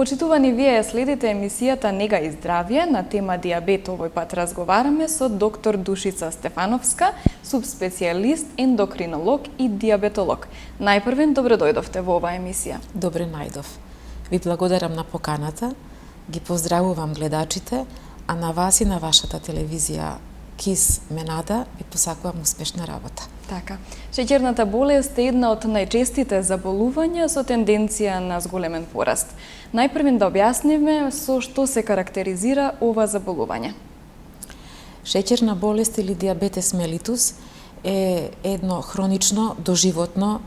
Почитувани, вие следите емисијата Нега и здравје на тема дијабет. Овој пат разговараме со доктор Душица Стефановска, субспецијалист, ендокринолог и дијабетолог. Најпрвен, добро дојдовте во оваа емисија. Добре најдов. Ви благодарам на поканата, ги поздравувам гледачите, а на вас и на вашата телевизија КИС Менада ви посакувам успешна работа. Така. Шеќерната болест е една од најчестите заболувања со тенденција на зголемен пораст. Најпрвен да објасниме со што се карактеризира ова заболување. Шеќерна болест или дијабетес мелитус е едно хронично, доживотно,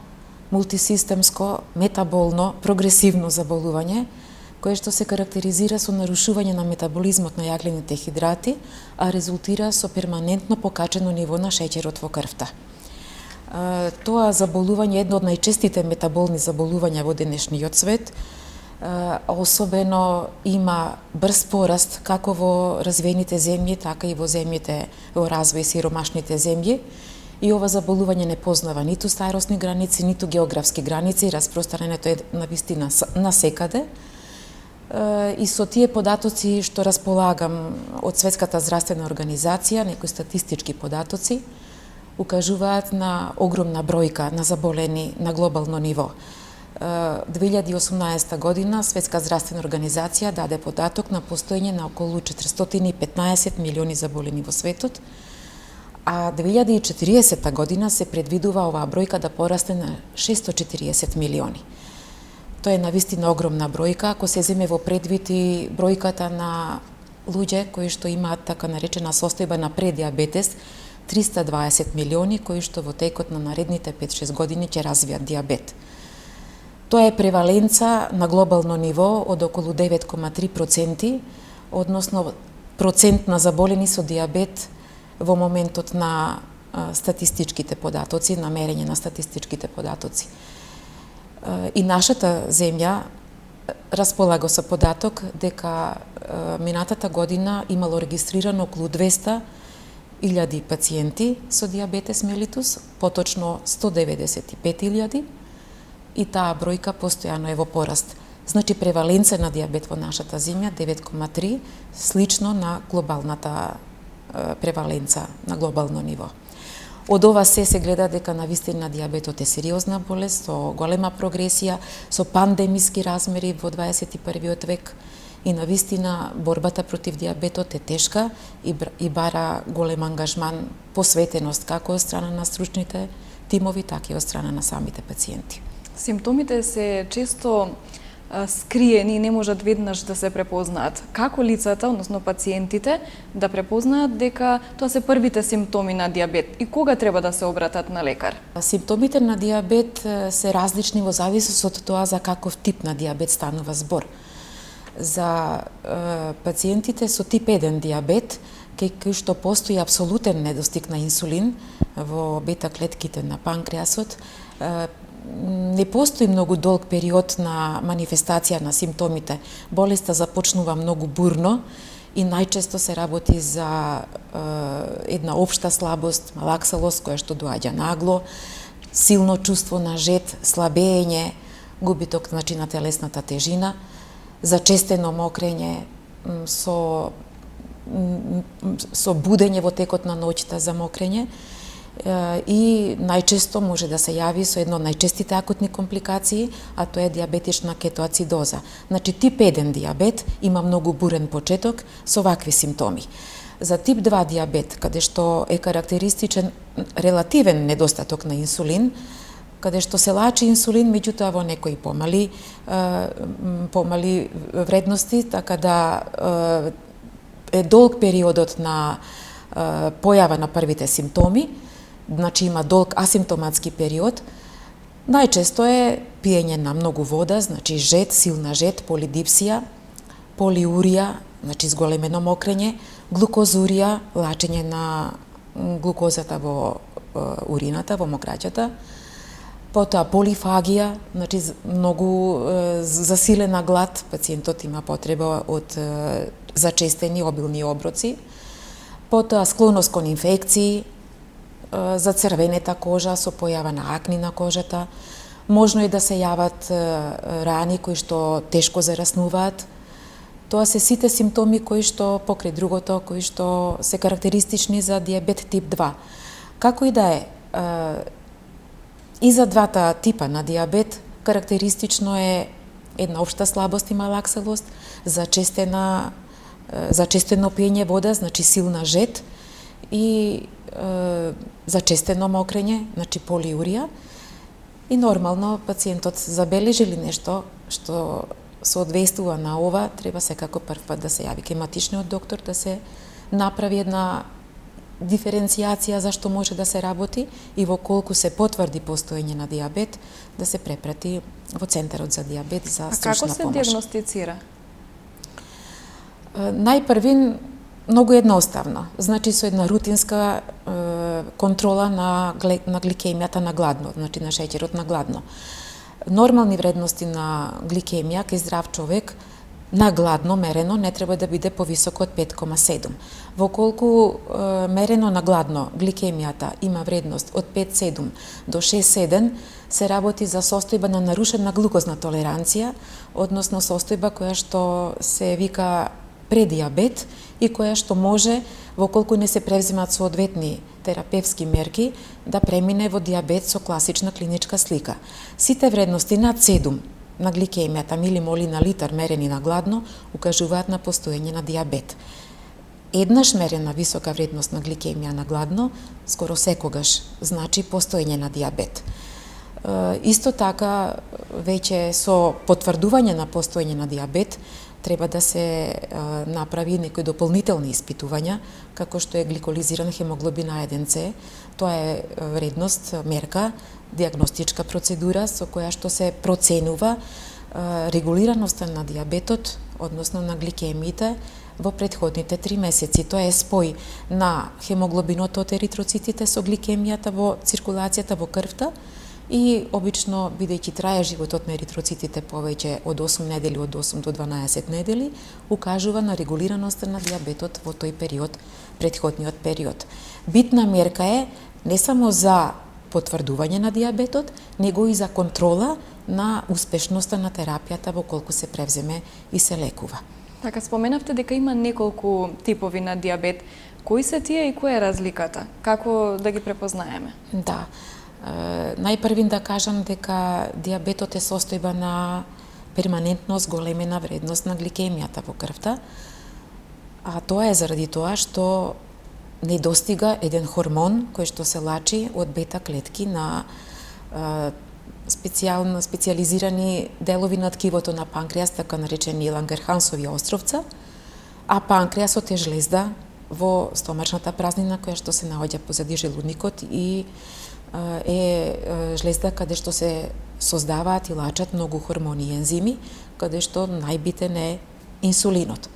мултисистемско, метаболно, прогресивно заболување, кое што се карактеризира со нарушување на метаболизмот на јаглените хидрати, а резултира со перманентно покачено ниво на шеќерот во крвта. Тоа заболување е едно од најчестите метаболни заболувања во денешниот свет, особено има брз пораст како во развиените земји, така и во земјите во развој сиромашните земји. И ова заболување не познава ниту старосни граници, ниту географски граници, распространето е навистина насекаде. И со тие податоци што располагам од Светската здравствена организација, некои статистички податоци, укажуваат на огромна бројка на заболени на глобално ниво. 2018 година Светска здравствена организација даде податок на постоење на околу 415 милиони заболени во светот, а 2040 година се предвидува оваа бројка да порасне на 640 милиони. Тоа е навистина огромна бројка, ако се земе во предвид и бројката на луѓе кои што имаат така наречена состојба на предиабетес, 320 милиони кои што во текот на наредните 5-6 години ќе развијат дијабет. Тоа е преваленца на глобално ниво од околу 9,3%, односно процент на заболени со дијабет во моментот на статистичките податоци, на мерење на статистичките податоци. И нашата земја располага со податок дека минатата година имало регистрирано околу 200.000 пациенти со дијабетес мелитус, поточно 195.000, и таа бројка постојано е во пораст. Значи преваленца на дијабет во нашата земја 9,3, слично на глобалната преваленца на глобално ниво. Од ова се гледа дека навистина дијабетот е сериозна болест, со голема прогресија, со пандемиски размери во 21 век, и навистина борбата против дијабетот е тешка и бара голем ангажман, посветеност како од страна на стручните тимови, така и од страна на самите пациенти. Симптомите се често скриени и не можат веднаш да се препознаат. Како лицата, односно пациентите, да препознаат дека тоа се првите симптоми на дијабет и кога треба да се обратат на лекар? Симптомите на дијабет се различни во зависност од тоа за каков тип на дијабет станува збор. За пациентите со тип 1 дијабет, кај што постои апсолутен недостиг на инсулин во бета клетките на панкреасот, не постои многу долг период на манифестација на симптомите. Болеста започнува многу бурно и најчесто се работи за една општа слабост, малаксалост која што доаѓа нагло, силно чувство на жед, слабење, губиток значи на телесната тежина, зачестено мокрење со будење во текот на ноќта за мокрење, и најчесто може да се јави со едно од најчестите акутни компликации, а тоа е дијабетична кетоацидоза. Значи тип 1 дијабет има многу бурен почеток со вакви симптоми. За тип 2 дијабет, каде што е карактеристичен релативен недостаток на инсулин, каде што се лачи инсулин, меѓутоа во некои помали вредности, така да е долг периодот на појава на првите симптоми, значи има долг асимптоматски период. Најчесто е пиење на многу вода, значи жед, силна жед, полидипсија, полиурија, значи зголемено мокрење, глукозурија, лачење на глукозата во урината, во мокраќата, потоа полифагија, значи многу засилена глад, пациентот има потреба од зачестени обилни оброци, потоа склоност кон инфекции, за црвенета кожа со појава на акни на кожата, Можно е да се јават рани кои што тешко зараснуваат. Тоа се сите симптоми кои што покрај другото, кои што се карактеристични за дијабет тип 2. Како и да е, и за двата типа на дијабет карактеристично е една општа слабост и малаксалост, зачестено пиење вода, значи силна жет, и зачестено мокрење, значи полиурија. И нормално пациентот забележи ли нешто што соодветствува на ова, треба секако прв пат да се јави кај матичниот доктор, да се направи една диференцијација за што може да се работи и во колку се потврди постоење на дијабет, да се препрати во Центарот за дијабет за стручна помош. А како се дијагностицира? Најпрвин, многу едноставно. Значи со една рутинска контрола на гликемијата на гладно, значи на шеќерот на гладно. Нормални вредности на гликемија кај здрав човек на гладно мерено не треба да биде повисоко од 5,7. Во колку мерено на гладно гликемијата има вредност од 5,7 до 6,7, се работи за состојба на нарушена глукозна толеранција, односно состојба која што се вика предијабет и која што може, во колку не се превземат соодветни терапевски мерки, да премине во дијабет со класична клиничка слика. Сите вредности над 7 на гликемијата милимоли на литар мерени на гладно укажуваат на постоење на дијабет. Еднаш мерена висока вредност на гликемија на гладно, скоро секогаш значи постоење на дијабет. Исто така, веќе со потврдување на постоење на дијабет, треба да се направи некои дополнителни испитувања, како што е гликолизиран хемоглобин А1C. Тоа е вредност, мерка, дијагностичка процедура со која што се проценува регулираноста на дијабетот, односно на гликемиите, во претходните 3 месеци. Тоа е спој на хемоглобинот од еритроцитите со гликемијата во циркулацијата во крвта, и обично, бидејќи трае животот на еритроцитите повеќе од 8 недели, од 8 до 12 недели, укажува на регулираноста на дијабетот во тој период, претходниот период. Битна мерка е не само за потврдување на дијабетот, него и за контрола на успешноста на терапијата во колку се превземе и се лекува. Така, споменавте дека има неколку типови на дијабет. Кои се тие и која е разликата? Како да ги препознаеме? Да. Најпрвин да кажам дека дијабетот е состојба на перманентно зголемена вредност на гликемијата во крвта, а тоа е заради тоа што не достига еден хормон кој што се лачи од бета клетки на специализирани делови на ткивото на панкреас, така наречени Лангерхансови островца, а панкреасот е жлезда во стомачната празнина која што се наоѓа позади желудникот и е жлезда каде што се создаваат и лачат многу хормони и ензими, каде што најбитен е инсулинот.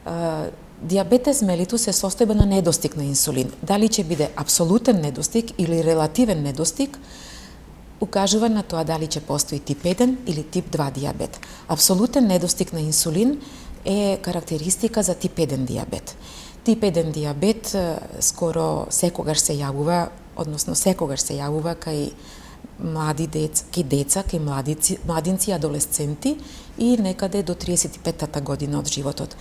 Дијабетес мелитус е состојба на недостиг на инсулин. Дали ќе биде апсолутен недостиг или релативен недостиг, укажува на тоа дали ќе постои тип 1 или тип 2 дијабет. Апсолутен недостиг на инсулин е карактеристика за тип 1 дијабет. Тип 1 дијабет скоро секогаш се јавува, односно секогаш се јавува кај млади деца, кај младинци и адолесценти и некаде до 35-та година од животот.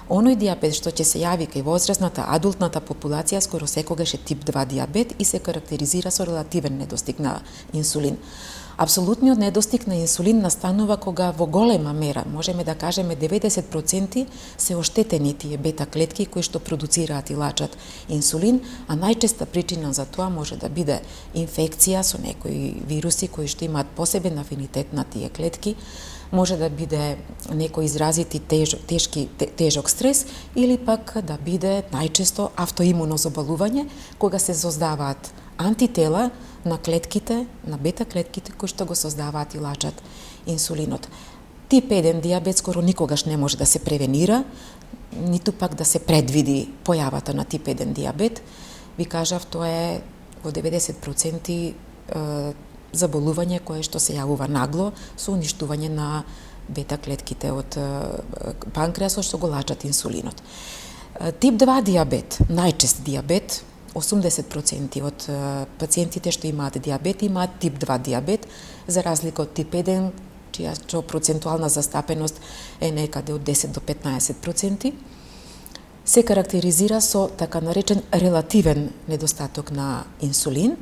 Оној дијабет што ќе се јави кај возрастната адултната популација скоро секогаш е тип 2 дијабет и се карактеризира со релативен недостиг на инсулин. Апсолутниот недостиг на инсулин настанува кога во голема мера, можеме да кажеме 90% се оштетени тие бета клетки кои што продуцираат и лачат инсулин, а најчеста причина за тоа може да биде инфекција со некои вируси кои што имаат посебен афинитет на тие клетки, може да биде некој изразити тежок стрес или пак да биде најчесто автоимуно заболување кога се создаваат антитела на клетките, на бета клетките кои што го создаваат и лачат инсулинот. Тип 1 дијабет скоро никогаш не може да се превенира, ниту пак да се предвиди појавата на тип 1 дијабет. Ви кажав, тоа е во 90% заболување кое што се јавува нагло со уништување на бета клетките од панкреасот што го лачат инсулинот. Тип 2 дијабет, најчест дијабет, 80% од пациентите што имаат диабет имаат тип 2 диабет, за разлика од тип 1, чија процентуална застапеност е некаде од 10 до 15%. Се карактеризира со така наречен релативен недостаток на инсулин,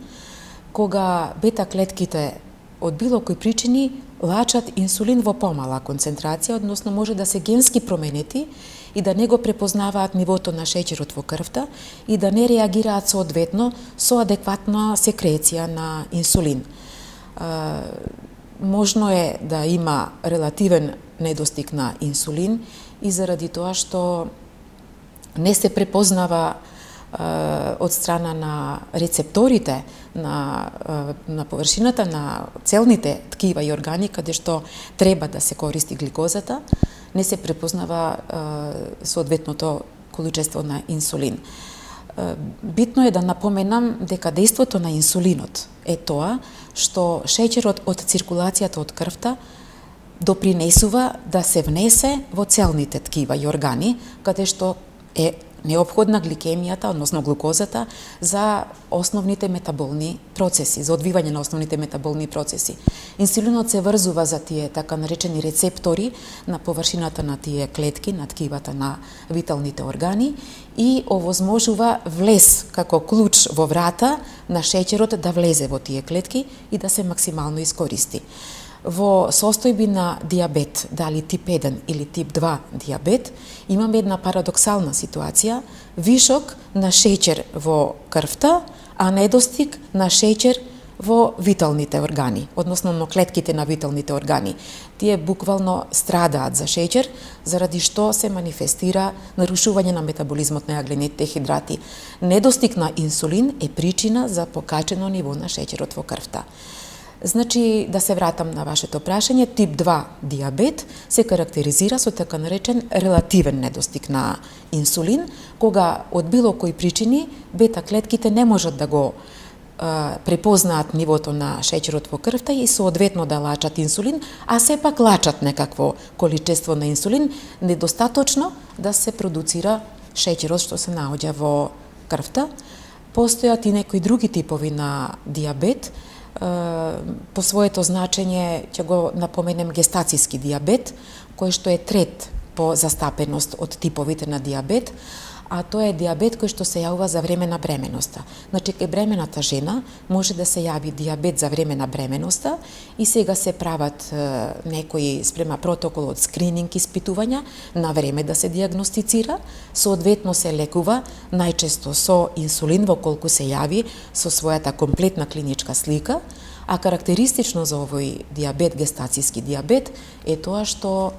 кога бета клетките од било кои причини лачат инсулин во помала концентрација, односно може да се генски променети и да не го препознаваат нивото на шеќерот во крвта и да не реагираат соодветно со адекватна секреција на инсулин. Можно е да има релативен недостиг на инсулин и заради тоа што не се препознава од страна на рецепторите на површината на целните ткива и органи каде што треба да се користи гликозата, не се препознава соодветното количество на инсулин. Битно е да напоменам дека дејството на инсулинот е тоа што шеќерот од циркулацијата од крвта допринесува да се внесе во целните ткива и органи, каде што е неопходна гликемијата, односно глукозата, за основните метаболни процеси, за одвивање на основните метаболни процеси. Инсулинот се врзува за тие така наречени рецептори на површината на тие клетки, на ткивата на виталните органи и овозможува влез како клуч во врата на шеќерот да влезе во тие клетки и да се максимално искористи. Во состојби на диабет, дали тип 1 или тип 2 диабет, имаме една парадоксална ситуација, вишок на шеќер во крвта, а недостиг на шеќер во виталните органи, односно на клетките на виталните органи. Тие буквално страдаат за шеќер, заради што се манифестира нарушување на метаболизмот на јаглените хидрати. Недостиг на инсулин е причина за покачено ниво на шеќерот во крвта. Значи, да се вратам на вашето прашање, тип 2 диабет се карактеризира со така наречен релативен недостиг на инсулин, кога од било кои причини бета клетките не можат да го препознаат нивото на шеќерот во крвта и соодветно да лачат инсулин, а сепак лачат некакво количество на инсулин, недостаточно да се продуцира шеќерот што се наоѓа во крвта. Постојат и некои други типови на диабет. По своето значење ќе го напоменем гестацијски диабет, кој што е трет по застапеност од типовите на диабет, а тоа е диабет кој што се јавува за време на бременоста. Значи, кај бремената жена може да се јави диабет за време на бременоста и сега се прават некои спрема протокол од скрининг испитувања на време да се диагностицира, соодветно се лекува најчесто со инсулин во колку се јави со својата комплетна клиничка слика, а карактеристично за овој диабет, гестацијски диабет, е тоа што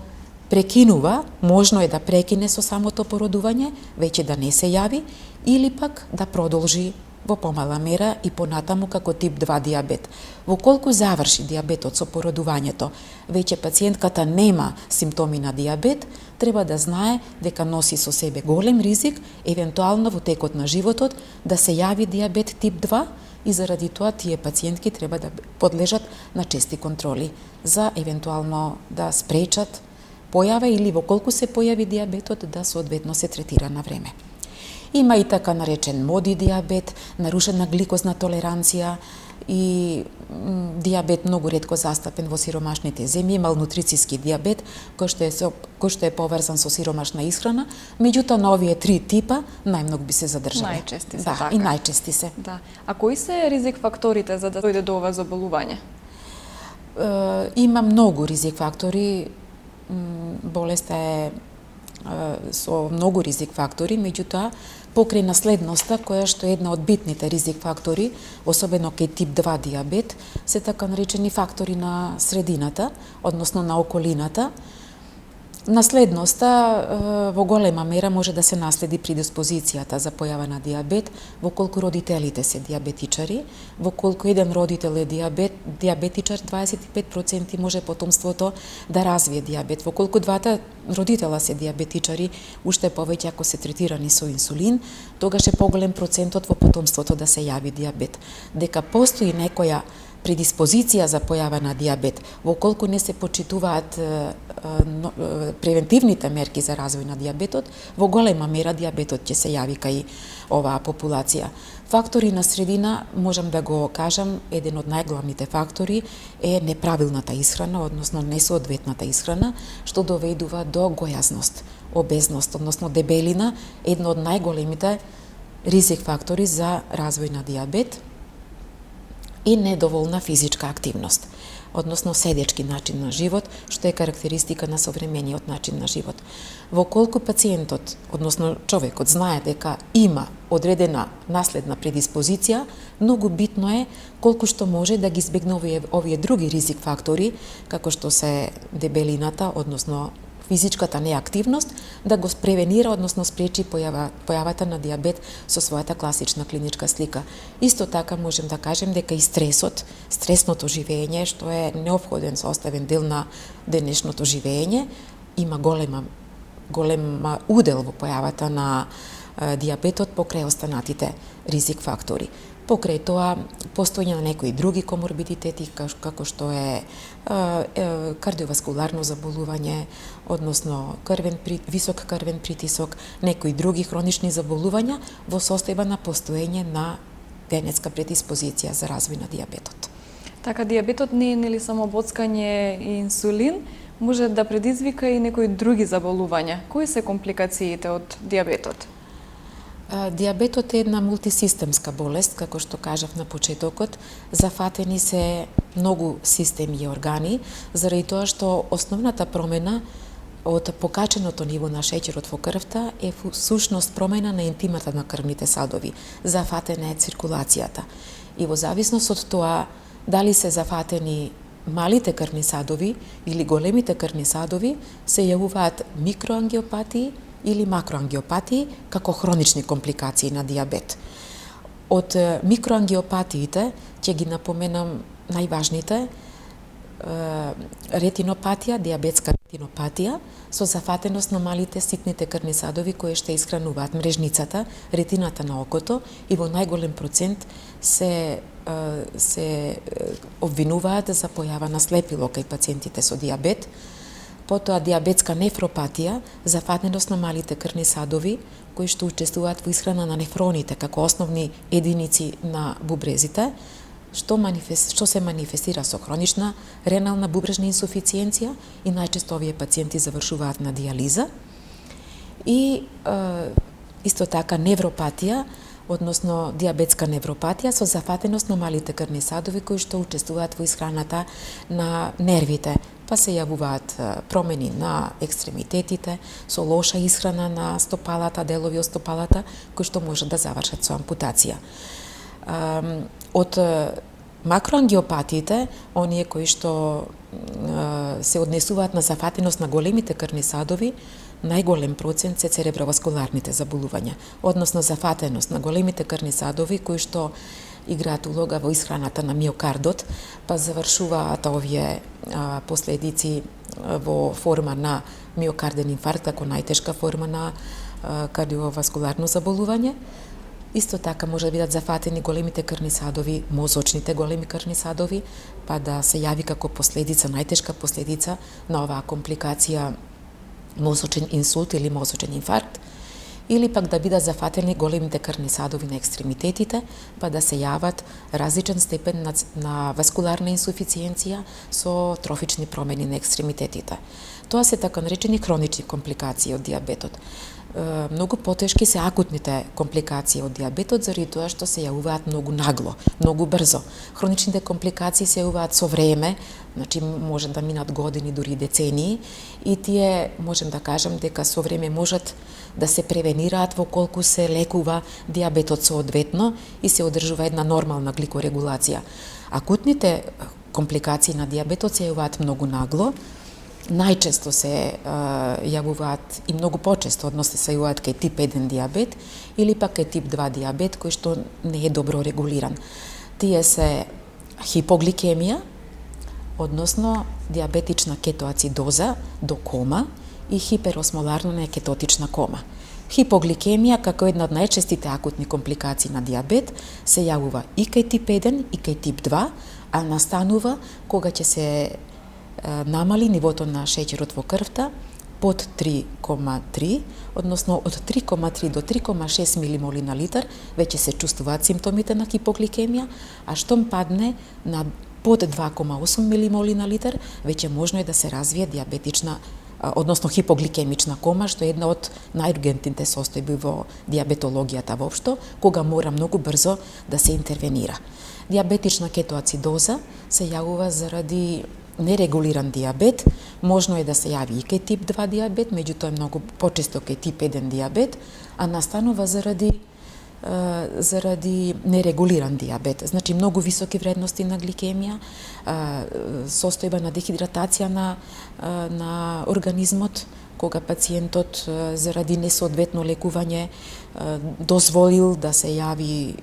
прекинува, можно е да прекине со самото породување, веќе да не се јави, или пак да продолжи во помала мера и понатаму како тип 2 диабет. Во колку заврши диабетот со породувањето, веќе пациентката нема симптоми на диабет, треба да знае дека носи со себе голем ризик, евентуално во текот на животот, да се јави диабет тип 2, и заради тоа тие пациентки треба да подлежат на чести контроли за евентуално да спречат појава или во колку се појави диабетот да соодветно се третира на време. Има и така наречен моди диабет, нарушена гликозна толеранција и диабет многу ретко застапен во сиромашните земји, малнутрицијски диабет, кој што е поврзан со сиромашна исхрана, меѓутоа на овие три типа најмногу би се задржале. Најчести се, да, така. И најчести се. Да. А кои се ризик факторите за да дојде до ова заболување? Има многу ризик фактори. Болеста е со многу ризик фактори, меѓутоа покрај наследноста, која што е една од битните ризик фактори, особено кај тип 2 диабет, се така наречени фактори на средината, односно на околината. Наследноста во голема мера може да се наследи предиспозицијата за појава на диабет, во колку родителите се диабетичари, во колку еден родител е диабетичар, 25% може потомството да развие диабет. Во колку двата родитела се диабетичари, уште повеќе ако се третирани со инсулин, тогаш е поголем процентот во потомството да се јави диабет. Дека постои некоја предиспозиција за појава на дијабет, во колку не се почитуваат превентивните мерки за развој на дијабетот, во голема мера дијабетот ќе се јави кај оваа популација. Фактори на средина, можам да го кажам, еден од најглавните фактори е неправилната исхрана, односно несоодветната исхрана, што доведува до гојазност, обезност, односно дебелина, едно од најголемите ризик фактори за развој на дијабет, и недоволна физичка активност, односно седечки начин на живот, што е карактеристика на современиот начин на живот. Во колку пациентот, односно човекот, знае дека има одредена наследна предиспозиција, многу битно е колку што може да ги избегне овие други ризик фактори, како што се дебелината, односно физичката неактивност, да го превенира, односно спречи појавата на дијабет со својата класична клиничка слика. Исто така можем да кажем дека и стресното живење, што е неопходен составен дел на денешното живење, има голема удел во појавата на дијабетот покрај останатите ризик фактори. Покрај тоа, постојање на некои други коморбидитети, како што е кардиоваскуларно заболување, односно висок крвен притисок, некои други хронични заболувања во состојба на постоење на генетска предиспозиција за развој на дијабетот. Така, дијабетот не е нели само боцкање и инсулин, може да предизвика и некои други заболувања. Кои се компликациите од дијабетот? Дијабетот е една мултисистемска болест, како што кажав на почетокот, зафатени се многу системи и органи, заради тоа што основната промена од покаченото ниво на шеќерот во крвта е сушност промена на ентимата на крвните садови, зафатена е циркулацијата. И во зависност од тоа дали се зафатени малите крвни садови или големите крвни садови, се јавуваат микроангиопатии или макроангиопатии како хронични компликации на дијабет. Од микроангиопатиите ќе ги напоменам најважните: ретинопатија, дијабетска ретинопатија, со зафатеност на малите ситните крвни садови кои што исхрануваат мрежницата, ретината на окото, и во најголем процент се обвинуваат за појава на слепило кај пациентите со дијабет. Потоа дијабетска нефропатија, зафатеност на малите крвни садови кои што учествуваат во исхрана на нефроните како основни единици на бубрезите, што се манифестира со хронична ренална бубрежна инсуфициенција, и најчесто овие пациенти завршуваат на дијализа. И исто така невропатија, односно дијабетска невропатија со зафатеност на малите крвни садови кои што учествуваат во исхраната на нервите, па се јавуваат промени на екстремитетите, со лоша исхрана на стопалата, делови од стопалата, кои што може да завршат со ампутација. Од макроангиопатиите, оние кои што се однесуваат на зафатеност на големите крвни садови, најголем процент се цереброваскуларните заболувања, односно зафатеност на големите крвни садови кои што играат улога во исхраната на миокардот, па завршуваат овие последици во форма на миокарден инфаркт како најтешка форма на кардиоваскуларно заболување. Исто така може да бидат зафатени големите крвни садови, мозочните големи крвни садови, па да се јави како последица, најтешка последица на оваа компликација мозочен инсулт или мозочен инфаркт, или пак да бидат зафатени големите крвни садови на екстремитетите, па да се јават различен степен на васкуларна инсуфициенција со трофични промени на екстремитетите. Тоа се така наречени хронични компликации од дијабетот. Многу потешки се акутните компликации од дијабетот, заради тоа што се јавуваат многу нагло, многу брзо. Хроничните компликации се јавуваат со време, значи може да минат години, дури децении, и тие можем да кажем дека со време можат да се превенираат во колку се лекува дијабетот соодветно и се одржува една нормална гликорегулација. Акутните компликации на дијабетот се јавуваат многу нагло, најчесто се јавуваат и многу почесто, односно се јавуваат кај тип 1 дијабет или пак кај тип 2 дијабет кој што не е добро регулиран. Тие се хипогликемија, односно дијабетична кетоацидоза до кома, и хиперосмоларно некетотична кома. Хипогликемија, како една од најчестите акутни компликации на диабет, се јавува и кај тип 1 и кај тип 2, а настанува кога ќе се намали нивото на шеќерот во крвта под 3,3, односно од 3,3 до 3,6 милимоли на литар, веќе се чувствуваат симптомите на хипогликемија, а штом падне на под 2,8 милимоли на литар, веќе можно е да се развие диабетична, односно хипогликемична кома, што е една од најургентните состојби во диабетологијата воопшто, кога мора многу брзо да се интервенира. Диабетична кетоацидоза се јавува заради нерегулиран диабет, можно е да се јави и кај тип 2 диабет, меѓутоа е многу почесто кај тип 1 диабет, а настанува заради нерегулиран диабет. Значи, многу високи вредности на гликемија, состојба на дехидратација на организмот, кога пациентот заради несоодветно лекување дозволил да се јави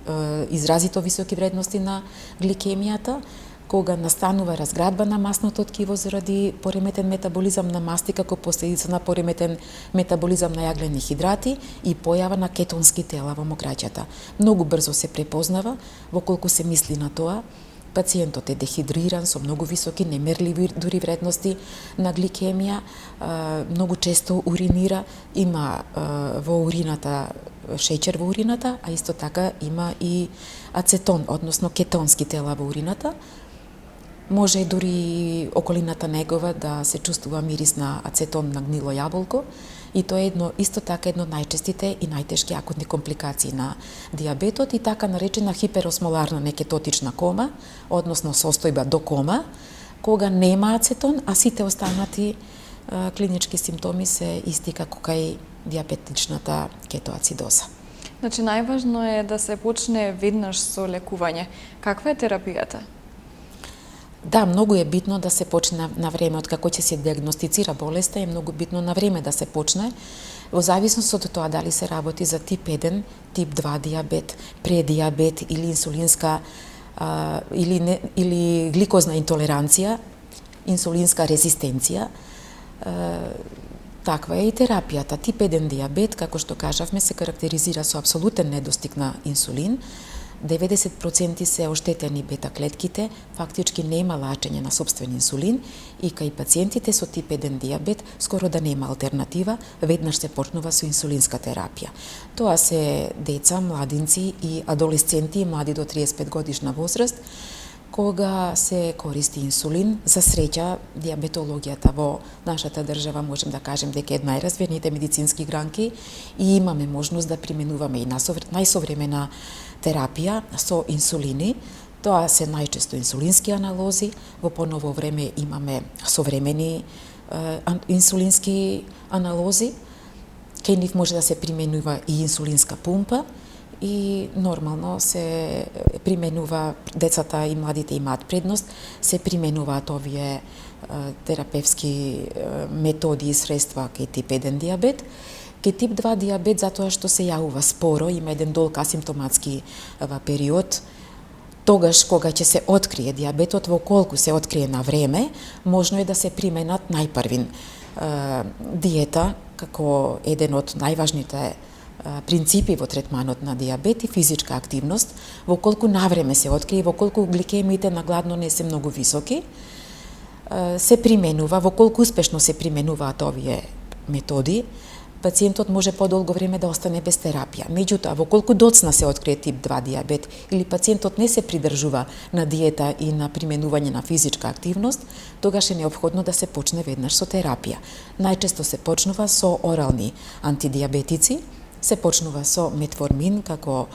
изразито високи вредности на гликемијата, кога настанува разградба на масното ткиво заради пореметен метаболизам на масти како последица на пореметен метаболизам на јаглени хидрати и појава на кетонски тела во мокраќата. Многу брзо се препознава, воколку се мисли на тоа, пациентот е дехидриран со многу високи немерливи дури вредности на гликемија, многу често уринира, има во урината шеќер во урината, а исто така има и ацетон, односно кетонски тела во урината. Може дури околината негова да се чувствува мирис на ацетон на гнило јаболко, и тоа е исто така едно најчестите и најтешки акутни компликации на диабетот и така наречена хиперосмоларна некетотична кома, односно состојба до кома, кога нема ацетон, а сите останати клинички симптоми се исти како кај диабетичната кетоацидоза. Значи, најважно е да се почне веднаш со лекување. Каква е терапијата? Да, многу е битно да се почне на време, од како ќе се диагностицира болеста, е многу битно на време да се почне, во зависност од тоа дали се работи за тип 1, тип 2 диабет, предиабет или инсулинска или гликозна интолеранција, инсулинска резистенција. Таква е и терапијата. Тип 1 диабет, како што кажавме, се карактеризира со апсолутен недостиг на инсулин. 90% се оштетени бета клетките, фактички нема лачење на сопствен инсулин и кај пациентите со тип 1 диабет скоро да нема алтернатива, веднаш се почнува со инсулинска терапија. Тоа се деца, младинци и адолесценти, млади до 35 годишна возраст, кога се користи инсулин. За среќа, диабетологијата во нашата држава можем да кажем дека е од најразвиените медицински гранки и имаме можност да применуваме и најсовремена терапија со инсулини. Тоа се најчесто инсулински аналози, во поново време имаме современи инсулински аналози. Кај нив може да се применува и инсулинска пумпа, и нормално се применува, децата и младите имаат предност, се применуваат овие терапевски методи и средства кај тип 1 диабет. Кај тип 2 диабет, затоа што се јавува споро, има еден долг асимптоматски период, тогаш кога ќе се открие диабетот, во колку се открие на време, можно е да се применат најпрвин диета, како еден од најважните принципи во третманот на диабет и физичка активност, во колку навреме се открие, во колку гликемиите на гладно не се многу високи, се применува, во колку успешно се применуваат овие методи, пациентот може подолго време да остане без терапија. Меѓутоа, во колку доцна се открие тип 2 диабет или пациентот не се придржува на диета и на применување на физичка активност, тогаш е неопходно да се почне веднаш со терапија. Најчесто се почнува со орални антидиабетици, се почнува со метформин како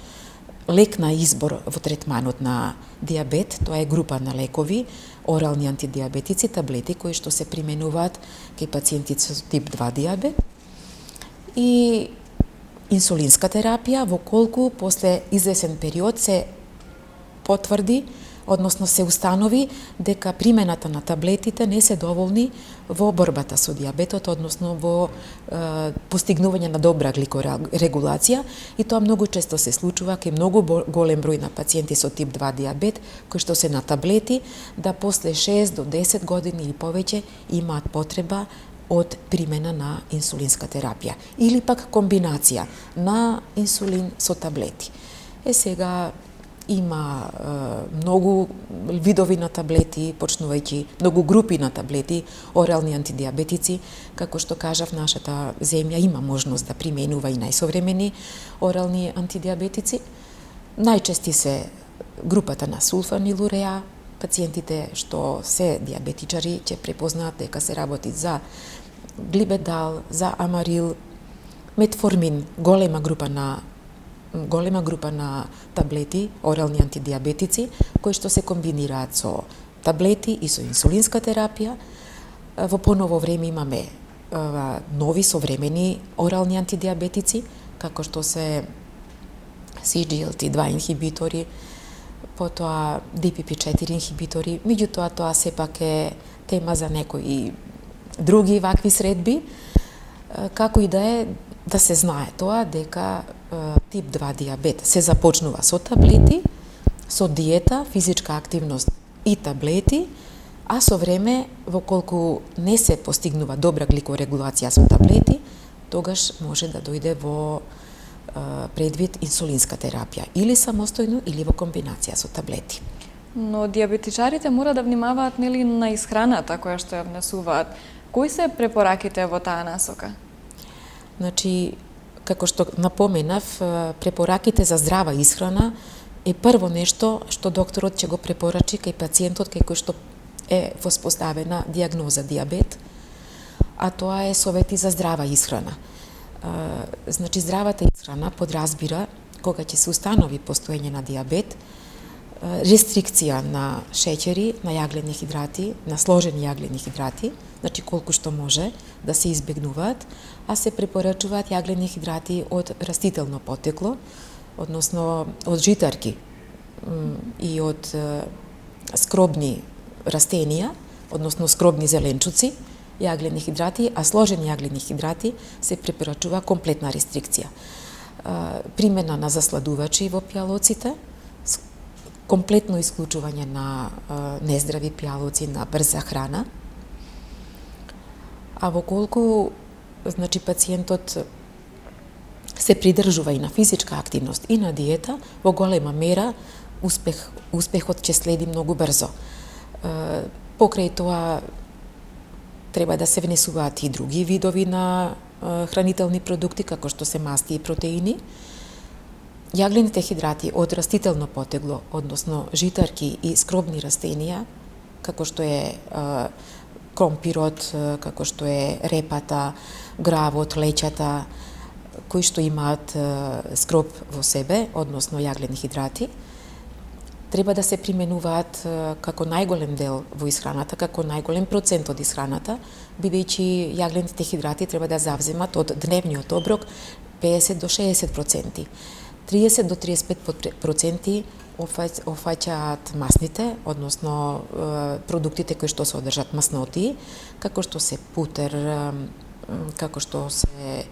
лек на избор во третманот на диабет. Тоа е група на лекови, орални антидиабетици, таблети кои што се применуваат кај пациенти со тип 2 диабет. И инсулинска терапија, во колку после извесен период се потврди, односно се установи дека примената на таблетите не се доволни во борбата со диабетот, односно во постигнување на добра гликорегулација, и тоа многу често се случува кај многу голем број на пациенти со тип 2 диабет, кои што се на таблети, да после 6 до 10 години или повеќе имаат потреба од примена на инсулинска терапија или пак комбинација на инсулин со таблети. Сега има многу видови на таблети, почнувајќи многу групи на таблети, орални антидиабетици, како што кажав, нашата земја има можност да применува и најсовремени орални антидиабетици. Најчести се групата на сулфанилуреа. Пациентите што се диабетичари ќе препознаат дека се работи за глибедал, за амарил, метформин, голема група на таблети, орални антидиабетици, кои што се комбинираат со таблети и со инсулинска терапија. Во поново време имаме нови современи орални антидиабетици, како што се SGLT2 инхибитори, потоа DPP4 инхибитори, меѓутоа тоа сепак е тема за некои други вакви средби. Како и да е, да се знае тоа дека тип 2 диабет се започнува со таблети, со диета, физичка активност и таблети, а со време, во колку не се постигнува добра гликорегулација со таблети, тогаш може да дојде во предвид инсулинска терапија, или самостојно, или во комбинација со таблети. Но диабетичарите мора да внимаваат нели на исхраната која што ја внесуваат. Кои се препораките во таа насока? Значи, како што напоменав, препораките за здрава исхрана е прво нешто што докторот ќе го препорачи кај пациентот кај кој што е воспоставена диагноза диабет, а тоа е совети за здрава исхрана. Значи, здравата исхрана подразбира кога ќе се установи постоење на диабет, рестрикција на шеќери, на јаглени хидрати, на сложени јаглени хидрати, значи колку што може да се избегнуваат, а се препорачуваат јаглени хидрати од растително потекло, односно од житарки и од скробни растенија, односно скробни зеленчуци, јаглени хидрати, а сложени јаглени хидрати се препорачува комплетна рестрикција. Примена на засладувачи во пијалоците, комплетно исклучување на нездрави пијалоци, на брза храна. А во колку, значи, пациентот се придржува и на физичка активност и на диета, во голема мера успехот ќе следи многу брзо. Покрај тоа треба да се внесуваат и други видови на хранителни продукти, како што се масти и протеини. Јаглените хидрати од растително потегло, односно житарки и скробни растенија, како што е кромпирот, како што е репата, гравот, леќата, кои што имаат скроб во себе, односно јаглени хидрати, треба да се применуваат како најголем дел во исхраната, како најголем процент од исхраната, бидејќи јаглените хидрати треба да завземат од дневниот оброк 50 до 60%. 30 до 35% офаќаат масните, односно продуктите кои што содржат масноти, како што се путер, како што се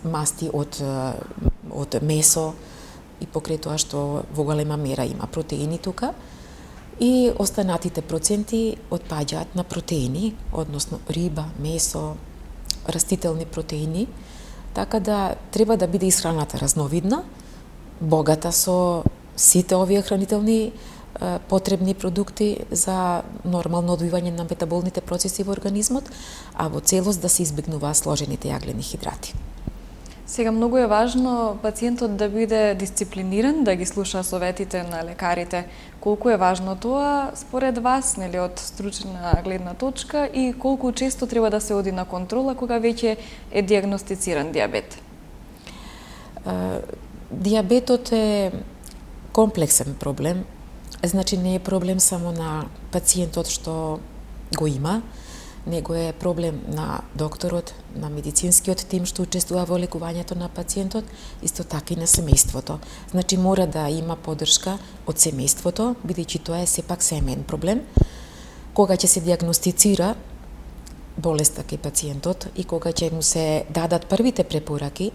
масти од месо, и покрај тоа што во голема мера има протеини тука, и останатите проценти отпаѓаат на протеини, односно риба, месо, растителни протеини, така да треба да биде исхраната разновидна, богата со сите овие хранителни потребни продукти за нормално одвивање на метаболните процеси во организмот, а во целост да се избегнуваат сложените јаглени хидрати. Сега многу е важно пациентот да биде дисциплиниран, да ги слуша советите на лекарите. Колку е важно тоа според вас, нели, од стручна гледна точка, и колку често треба да се оди на контрола кога веќе е дијагностициран диабет? Диабетот е комплексен проблем, значи не е проблем само на пациентот што го има, него е проблем на докторот, на медицинскиот тим што учествува во лекувањето на пациентот, исто така и на семејството. Значи мора да има поддршка од семејството, бидејќи тоа е сепак семеен проблем. Кога ќе се дијагностицира болеста кај пациентот и кога ќе му се дадат првите препораки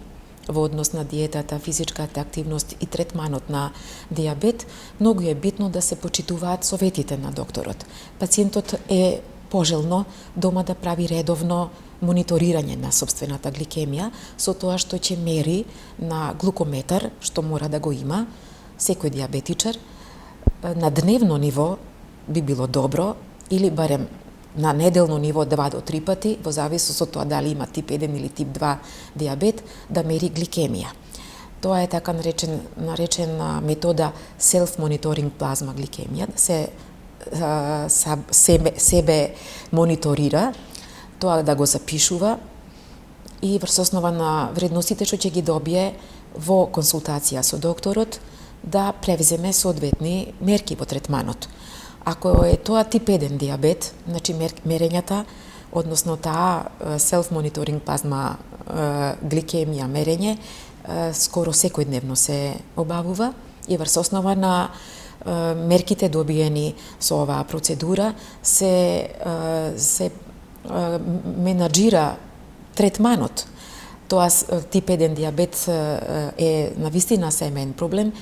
во однос на диетата, физичката активност и третманот на диабет, многу е битно да се почитуваат советите на докторот. Пациентот е пожелно дома да прави редовно мониторирање на собствената гликемија, со тоа што ќе мери на глукометар, што мора да го има секој диабетичар. На дневно ниво би било добро, или барем на неделно ниво 2 до 3 пати, во зависност од тоа дали има тип 1 или тип 2 диабет, да мери гликемија. Тоа е така наречена метода self-monitoring плазма гликемија, да се себе мониторира, тоа да го запишува и врз основа на вредностите што ќе ги добие во консултација со докторот, да превземе соодветни мерки во третманот. Ако е тоа тип 1 диабет, значи мерењата, односно таа self-monitoring плазма гликемија мерење, скоро секојдневно се обавува и врз основа на мерките добиени со оваа процедура се менаџира третманот. Тоа тип 1 диабет е навистина семеен проблем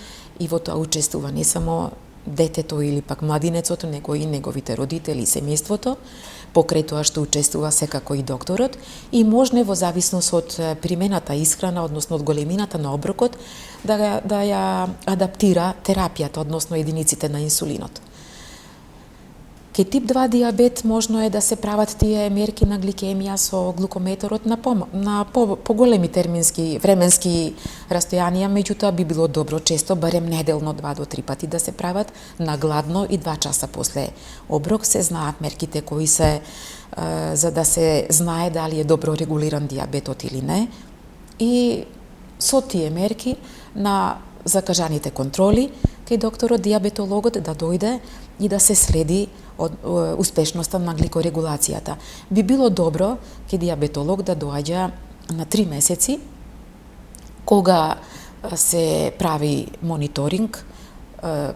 и во тоа учествува не само детето или пак младинецот, него и неговите родители и семејството, покрај тоа што учествува секако и докторот, и може во зависност од примената исхрана, односно од големината на оброкот, да ја адаптира терапијата, односно единиците на инсулинот. Кај тип 2 диабет можно е да се прават тие мерки на гликемија со глукометарот на поголеми термински, временски растојанија, меѓутоа би било добро често, барем неделно 2 до 3 пати да се прават, на гладно и 2 часа после оброк. Се знаат мерките кои се, за да се знае дали е добро регулиран диабетот или не. И со тие мерки на закажаните контроли, кај докторот диабетологот да дојде и да се следи од успешноста на гликорегулацијата. Би било добро кај диабетолог да доаѓа на 3 месеци, кога се прави мониторинг,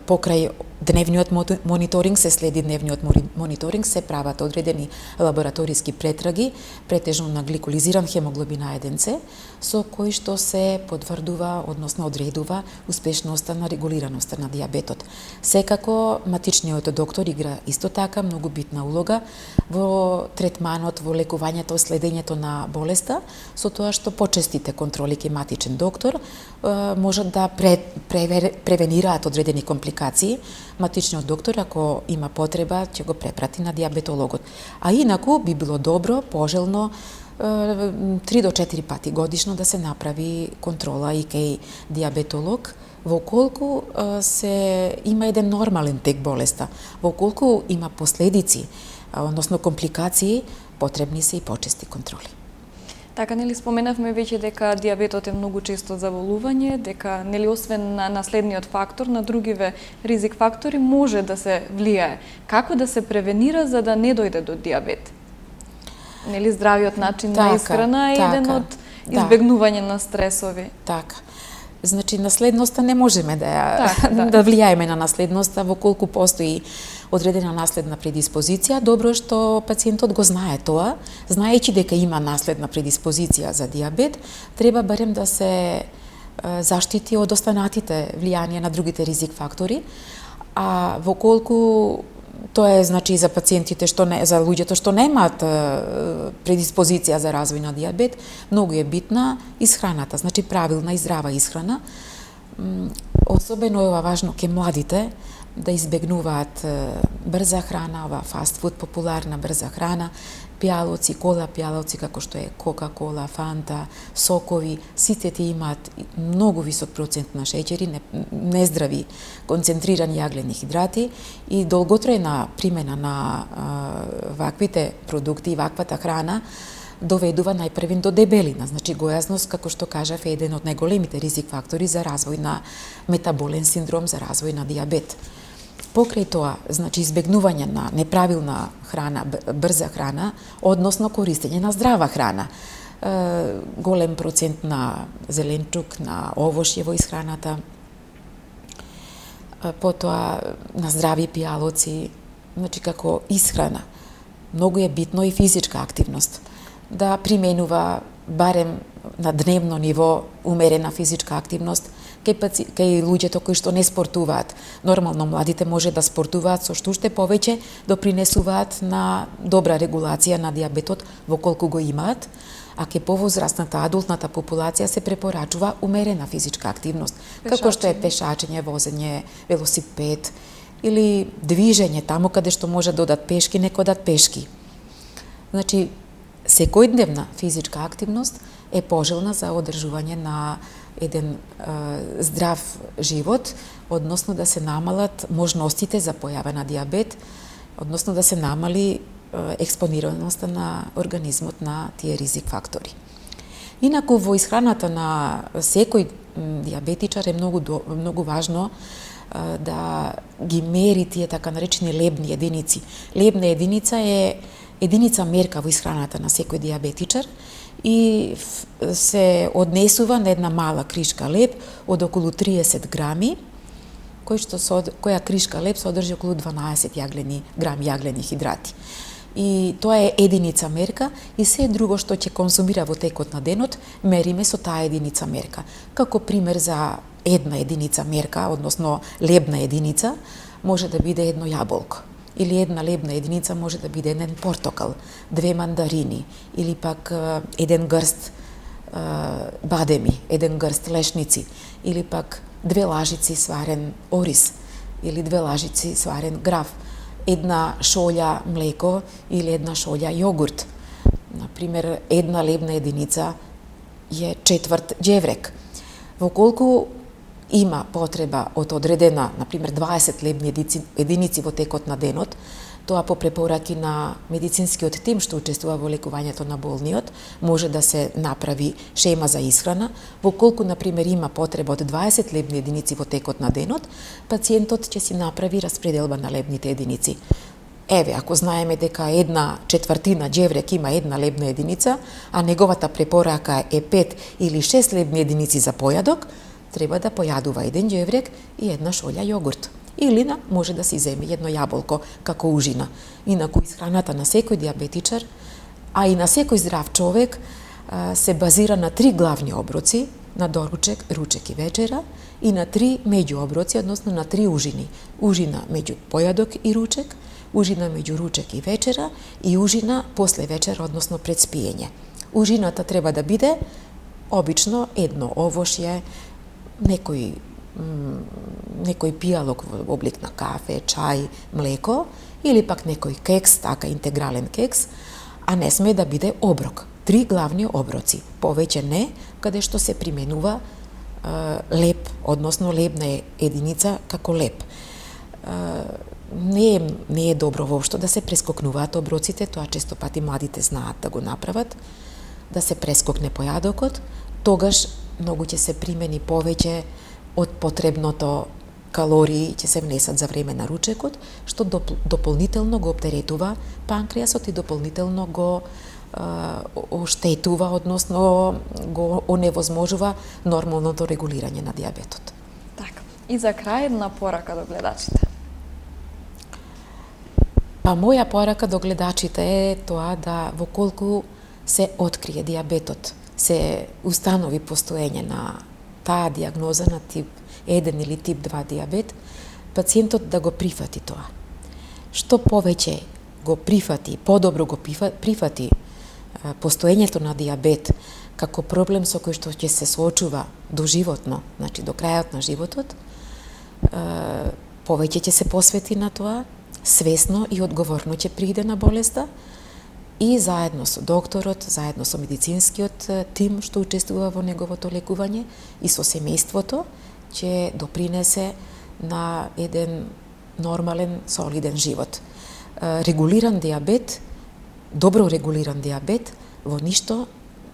покрај дневниот мониторинг се следи дневниот мониторинг, се прават одредени лабораториски претраги, претежно на гликолизиран хемоглобин А1C, со кој што се потврдува, односно одредува успешноста на регулираноста на диабетот. Секако, матичниот доктор игра исто така многу битна улога во третманот, во лекувањето, следењето на болеста, со тоа што почестите контроли кај матичен доктор можат да превенираат одредени компликации. Матичниот доктор, ако има потреба, ќе го препрати на диабетологот. А инаку би било добро, пожелно, 3 до 4 пати годишно да се направи контрола и кај диабетолог, во колку се има еден нормален тек болеста, во колку има последици, односно компликации, потребни се и почести контроли. Така, нели споменавме веќе дека диабетот е многу често заболување, дека нели освен на наследниот фактор, на другиве ризик фактори може да се влијае. Како да се превенира за да не дојде до диабет? Нели здравиот начин на исхрана е еден од избегнување на стресови. Така. Значи, наследноста не можеме да влијаеме на наследноста, во колку постои одредена наследна предиспозиција. Добро што пациентот го знае тоа, знаејќи дека има наследна предиспозиција за диабет, треба барем да се заштити од останатите влијанија на другите ризик фактори, а во колку тоа е, значи, за пациентите за луѓето што немаат предиспозиција за развој на диабет, многу е битна исхраната, значи правилна и здрава исхрана. Особено е ова важно ке младите да избегнуваат брза храна, ова фастфуд, популарна брза храна, пијалоци, кола пијалоци како што е Кока-кола, Фанта, сокови, сите тие имаат многу висок процент на шеќери, нездрави, концентрирани јаглени хидрати и долготрајна примена на ваквите продукти и ваквата храна доведува најпрвен до дебелина, значи гојазност, како што кажав, е еден од најголемите ризик фактори за развој на метаболен синдром, за развој на диабет. Покрај тоа, значи избегнување на неправилна храна, брза храна, односно користење на здрава храна. Голем процент на зеленчук, на овошје во исхраната, потоа на здрави пијалоци, значи како исхрана. Многу е битно и физичка активност. Да применува барем на дневно ниво умерена физичка активност, кај луѓето кои што не спортуваат. Нормално младите може да спортуваат, со што уште повеќе допринесуваат на добра регулација на диабетот во колку го имаат, а ке повозрастната адултната популација се препорачува умерена физичка активност, како што е пешачење, возење, велосипед или движење таму каде што може да одат пешки, нека одат пешки. Значи, секојдневна физичка активност е пожелна за одржување на еден здрав живот, односно да се намалат можностите за појава на диабет, односно да се намали експонираноста на организмот на тие ризик фактори. Инаку во исхраната на секој диабетичар е многу важно да ги мери тие така наречени лебни единици. Лебна единица е единица мерка во исхраната на секој диабетичар и се однесува на една мала кришка леб од околу 30 грами, која кришка леб содржи околу 12 грам јаглени хидрати. И тоа е единица мерка и се друго што ќе консумира во текот на денот, мериме со таа единица мерка. Како пример за една единица мерка, односно лебна единица, може да биде едно јаболко. Или една лебна единица може да биде еден портокал, 2 мандарини, или пак еден грст бадеми, еден грст лешници, или пак 2 лажици сварен ориз, или 2 лажици сварен граф, една шолја млеко или една шолја јогурт. Например, една лебна единица е четврт џеврек. Во колку има потреба од одредена, например 20 лебни единици во текот на денот, тоа по препораки на медицинскиот тим што учествува во лекувањето на болниот, може да се направи шема за исхрана. Во колку, например, има потреба од 20 лебни единици во текот на денот, пациентот ќе си направи распределба на лебните единици. Еве, ако знаеме дека 1/4 џеврек има една лебна единица, а неговата препорака е 5 или 6 лебни единици за појадок, треба да појадува еден џеврек и една шолја јогурт. Или може да си земе едно јаболко како ужина. Инаку исхраната на секој диабетичар, а и на секој здрав човек, се базира на 3 главни оброци, на доручек, ручек и вечера, и на 3 меѓуоброци, односно на 3 ужини. Ужина меѓу појадок и ручек, ужина меѓу ручек и вечера и ужина после вечера, односно пред спиење. Ужината треба да биде обично едно овошје, некој пијалок во облик на кафе, чај, млеко, или пак некој кекс, така интегрален кекс, а не сме да биде оброк. 3 главни оброци, повеќе не, каде што се применува леб, односно лебна единица како леб. Не е добро воопшто да се прескокнуваат оброците, тоа често пати младите знаат да го направат, да се прескокне појадокот, тогаш многу ќе се примени повеќе од потребното калории ќе се внесат за време на ручекот, што дополнително го оптеретува панкреасот и дополнително го оштетува, односно го оневозможува нормалното регулирање на диабетот. Така. И за крај една порака до гледачите. Па моја порака до гледачите е тоа да во колку се открие диабетот, се установи постоење на таа диагноза на тип 1 или тип 2 диабет, пациентот да го прифати тоа. Што повеќе го прифати, подобро го прифати постоењето на диабет како проблем со кој што ќе се соочува доживотно, значи до крајот на животот, повеќе ќе се посвети на тоа, свесно и одговорно ќе приде на болеста и заедно со докторот, заедно со медицинскиот тим што учествува во неговото лекување и со семејството ќе допринесе на еден нормален, солиден живот. Регулиран диабет, добро регулиран диабет, во ништо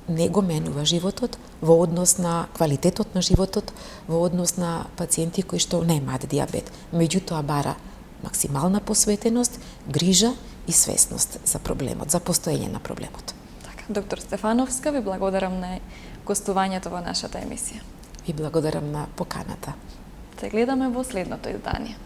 не го менува животот во однос на квалитетот на животот, во однос на пациенти кои што немаат диабет. Меѓутоа бара максимална посветеност, грижа и свесност за проблемот, за постоење на проблемот. Така, доктор Стефановска, ви благодарам на гостувањето во нашата емисија. Ви благодарам на поканата. Се гледаме во следното издание.